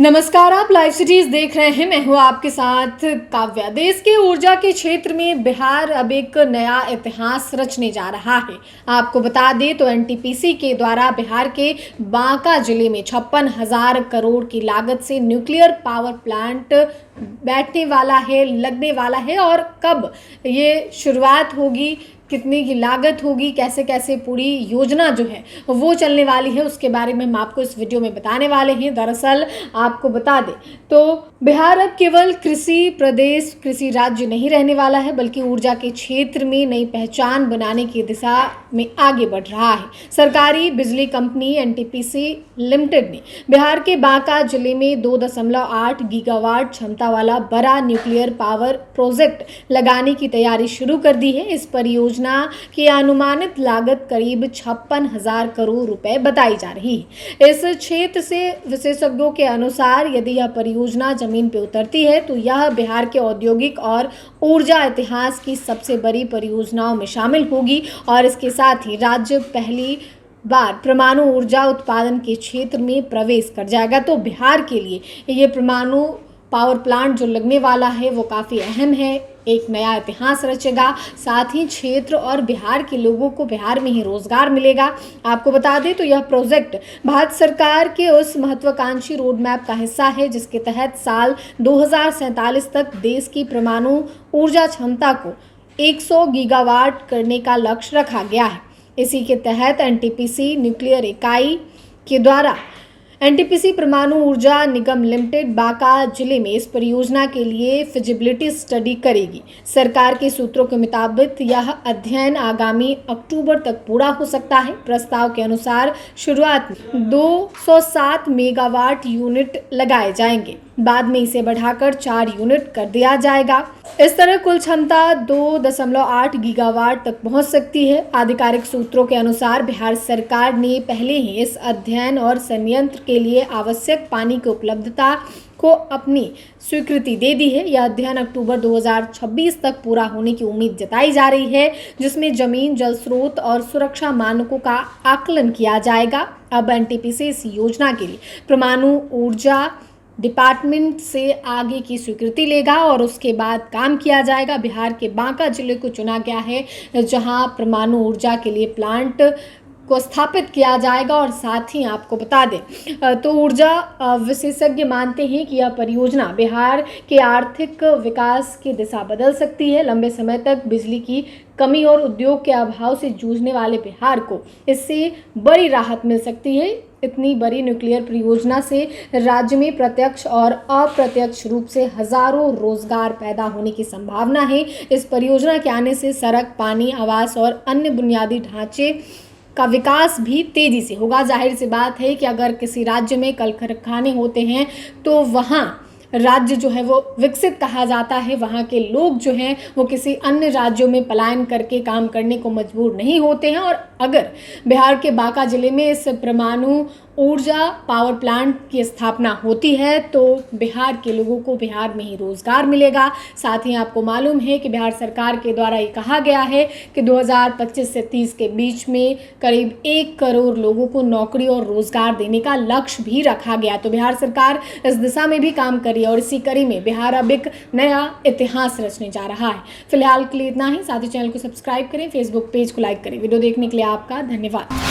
नमस्कार, आप live cities देख रहे हैं। मैं हूं आपके साथ काव्या। देश के ऊर्जा के क्षेत्र में बिहार अब एक नया इतिहास रचने जा रहा है। आपको बता दें तो एनटीपीसी के द्वारा बिहार के बांका जिले में 56,000 करोड़ की लागत से न्यूक्लियर पावर प्लांट लगने वाला है। और कब ये शुरुआत होगी, कितनी की लागत होगी, कैसे कैसे पूरी योजना जो है वो चलने वाली है, उसके बारे में हम आपको इस वीडियो में बताने वाले हैं। दरअसल आपको बता दें तो बिहार अब केवल कृषि प्रदेश, कृषि राज्य नहीं रहने वाला है, बल्कि ऊर्जा के क्षेत्र में नई पहचान बनाने की दिशा में आगे बढ़ रहा है। सरकारी बिजली कंपनी एनटीपीसी लिमिटेड ने बिहार के बांका जिले में 2.8 गीगावाट क्षमता वाला बड़ा न्यूक्लियर पावर प्रोजेक्ट लगाने की तैयारी शुरू कर दी है। इस परियोजना की अनुमानित लागत करीब 56,000 करोड़ रुपए बताई जा रही है। इस क्षेत्र से विशेषज्ञों के अनुसार यदि यह परियोजना जमीन पर उतरती है तो यह बिहार के औद्योगिक और ऊर्जा इतिहास की सबसे बड़ी परियोजनाओं में शामिल होगी। और इसके साथ ही राज्य पहली बार परमाणु ऊर्जा उत्पादन के क्षेत्र में प्रवेश कर जाएगा। तो बिहार के लिए ये परमाणु पावर प्लांट जो लगने वाला है वो काफ़ी अहम है, एक नया इतिहास रचेगा। साथ ही क्षेत्र और बिहार के लोगों को बिहार में ही रोजगार मिलेगा। आपको बता दें तो यह प्रोजेक्ट भारत सरकार के उस महत्वाकांक्षी रोड मैप का हिस्सा है जिसके तहत साल 2047 तक देश की परमाणु ऊर्जा क्षमता को 100 गीगावाट करने का लक्ष्य रखा गया है। इसी के तहत एनटीपीसी न्यूक्लियर इकाई के द्वारा एनटीपीसी परमाणु ऊर्जा निगम लिमिटेड बांका जिले में इस परियोजना के लिए फिजिबिलिटी स्टडी करेगी। सरकार के सूत्रों के मुताबिक यह अध्ययन आगामी अक्टूबर तक पूरा हो सकता है। प्रस्ताव के अनुसार शुरुआत में 207 मेगावाट यूनिट लगाए जाएंगे, बाद में इसे बढ़ाकर 4 यूनिट कर दिया जाएगा। इस तरह कुल क्षमता 2.8 गीगावाट तक पहुंच सकती है। आधिकारिक सूत्रों के अनुसार बिहार सरकार ने पहले ही इस अध्ययन और संयंत्र के लिए आवश्यक पानी की उपलब्धता को अपनी स्वीकृति दे दी है। यह अध्ययन अक्टूबर 2026 तक पूरा होने की उम्मीद जताई जा रही है, जिसमें जमीन, जल स्रोत और सुरक्षा मानकों का आकलन किया जाएगा। अब एनटीपीसी इस योजना के लिए परमाणु ऊर्जा डिपार्टमेंट से आगे की स्वीकृति लेगा और उसके बाद काम किया जाएगा। बिहार के बांका जिले को चुना गया है जहां परमाणु ऊर्जा के लिए प्लांट को स्थापित किया जाएगा। और साथ ही आपको बता दें तो ऊर्जा विशेषज्ञ मानते हैं कि यह परियोजना बिहार के आर्थिक विकास की दिशा बदल सकती है। लंबे समय तक बिजली की कमी और उद्योग के अभाव से जूझने वाले बिहार को इससे बड़ी राहत मिल सकती है। इतनी बड़ी न्यूक्लियर परियोजना से राज्य में प्रत्यक्ष और अप्रत्यक्ष रूप से हजारों रोजगार पैदा होने की संभावना है। इस परियोजना के आने से सड़क, पानी, आवास और अन्य बुनियादी ढांचे का विकास भी तेजी से होगा। जाहिर सी बात है कि अगर किसी राज्य में कल कारखाने होते हैं तो वहाँ राज्य जो है वो विकसित कहा जाता है। वहाँ के लोग जो हैं वो किसी अन्य राज्यों में पलायन करके काम करने को मजबूर नहीं होते हैं। और अगर बिहार के बांका जिले में इस परमाणु ऊर्जा पावर प्लांट की स्थापना होती है तो बिहार के लोगों को बिहार में ही रोजगार मिलेगा। साथ ही आपको मालूम है कि बिहार सरकार के द्वारा ये कहा गया है कि 2025 से 30 के बीच में करीब 1 करोड़ लोगों को नौकरी और रोजगार देने का लक्ष्य भी रखा गया। तो बिहार सरकार इस दिशा में भी काम कर रही है और इसी कड़ी में बिहार अब एक नया इतिहास रचने जा रहा है। फिलहाल के लिए इतना ही। साथ ही चैनल को सब्सक्राइब करें, फेसबुक पेज को लाइक करें। वीडियो देखने के लिए आपका धन्यवाद।